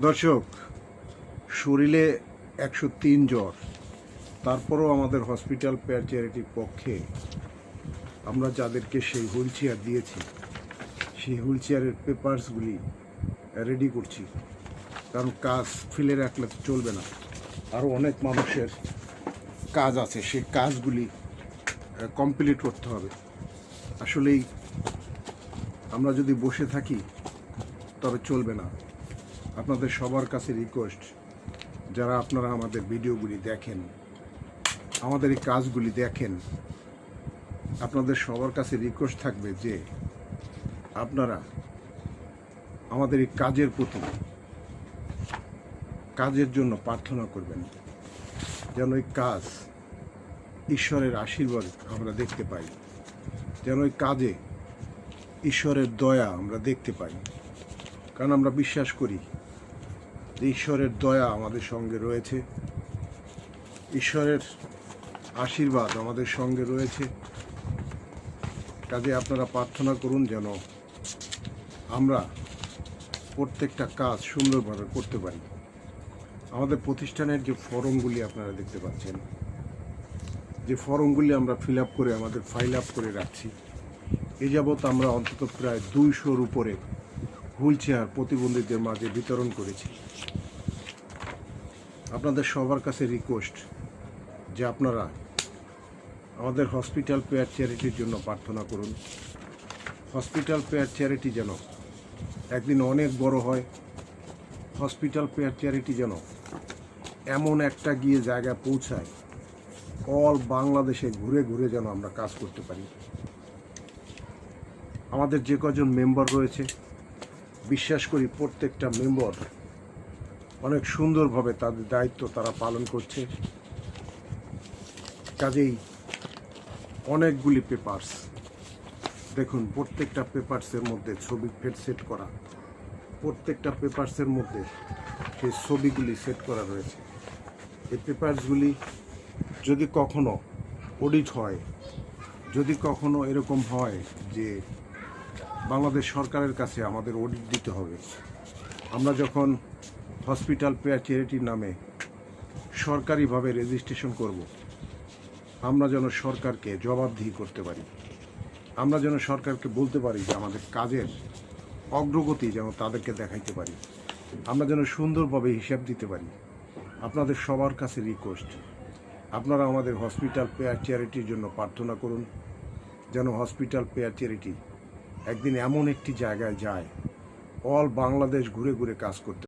দর্শক, শরীরে 103 জ্বর, তারপরও আমাদের হসপিটাল পেয়ার চ্যারিটির পক্ষে আমরা যাদেরকে সেই হুইল চেয়ার দিয়েছি সেই হুইল চেয়ারের পেপারসগুলি রেডি করছি। কারণ কাজ ফেলে রাখলে তো চলবে না, আরও অনেক মানুষের কাজ আছে, সেই কাজগুলি কমপ্লিট করতে হবে। আসলেই আমরা যদি বসে থাকি তবে চলবে না। আপনাদের সবার কাছে রিকোয়েস্ট, যারা আপনারা আমাদের ভিডিওগুলি দেখেন, আমাদের এই কাজগুলি দেখেন, আপনাদের সবার কাছে রিকোয়েস্ট থাকবে যে আপনারা আমাদের এই কাজের প্রতি, কাজের জন্য প্রার্থনা করবেন, যেন এই কাজ ঈশ্বরের আশীর্বাদ আমরা দেখতে পাই, যেন এই কাজে ঈশ্বরের দয়া আমরা দেখতে পাই। কারণ আমরা বিশ্বাস করি যে ঈশ্বরের দয়া আমাদের সঙ্গে রয়েছে, ঈশ্বরের আশীর্বাদ আমাদের সঙ্গে রয়েছে। কাজে আপনারা প্রার্থনা করুন যেন আমরা প্রত্যেকটা কাজ সুন্দরভাবে করতে পারি। আমাদের প্রতিষ্ঠানের যে ফর্মগুলি আপনারা দেখতে পাচ্ছেন, যে ফর্মগুলি আমরা ফিল আপ করে আমাদের ফাইল আপ করে রাখছি, এ যাবৎ আমরা অন্তত প্রায় 200-র উপরে হুইল চেয়ার প্রতিবন্ধীদের মাঝে বিতরণ করেছি। আপনাদের সবার কাছে রিকোয়েস্ট যে আপনারা আমাদের হসপিটাল পেয়ার চ্যারিটির জন্য প্রার্থনা করুন। হসপিটাল পেয়ার চ্যারিটি যেন একদিন অনেক বড় হয়, হসপিটাল পেয়ার চ্যারিটি যেন এমন একটা গিয়ে জায়গায় পৌঁছায়, অল বাংলাদেশে ঘুরে ঘুরে যেন আমরা কাজ করতে পারি। আমাদের যে কজন মেম্বার রয়েছে, বিশ্বাস করি প্রত্যেকটা মেম্বার অনেক সুন্দরভাবে তাদের দায়িত্ব তারা পালন করছে। কাজেই অনেকগুলি পেপারস দেখুন, প্রত্যেকটা পেপারসের মধ্যে ছবি সেট করা, প্রত্যেকটা পেপারসের মধ্যে সেই ছবিগুলি সেট করা রয়েছে। এই পেপারসগুলি যদি কখনো অডিট হয়, যদি কখনো এরকম হয় যে বাংলাদেশ সরকারের কাছে আমাদের অডিট দিতে হবে, আমরা যখন হসপিটাল পেয়ার চ্যারিটির নামে সরকারিভাবে রেজিস্ট্রেশন করব, আমরা যেন সরকারকে জবাবদিহি করতে পারি, আমরা যেন সরকারকে বলতে পারি যে আমাদের কাজের অগ্রগতি যেন তাদেরকে দেখাইতে পারি, আমরা যেন সুন্দরভাবে হিসাব দিতে পারি। আপনাদের সবার কাছে রিকোয়েস্ট, আপনারা আমাদের হসপিটাল পেয়ার চ্যারিটির জন্য প্রার্থনা করুন, যেন হসপিটাল পেয়ার চ্যারিটি একদিন এমন একটি জায়গায় যায়, অল বাংলাদেশ ঘুরে ঘুরে কাজ করতে।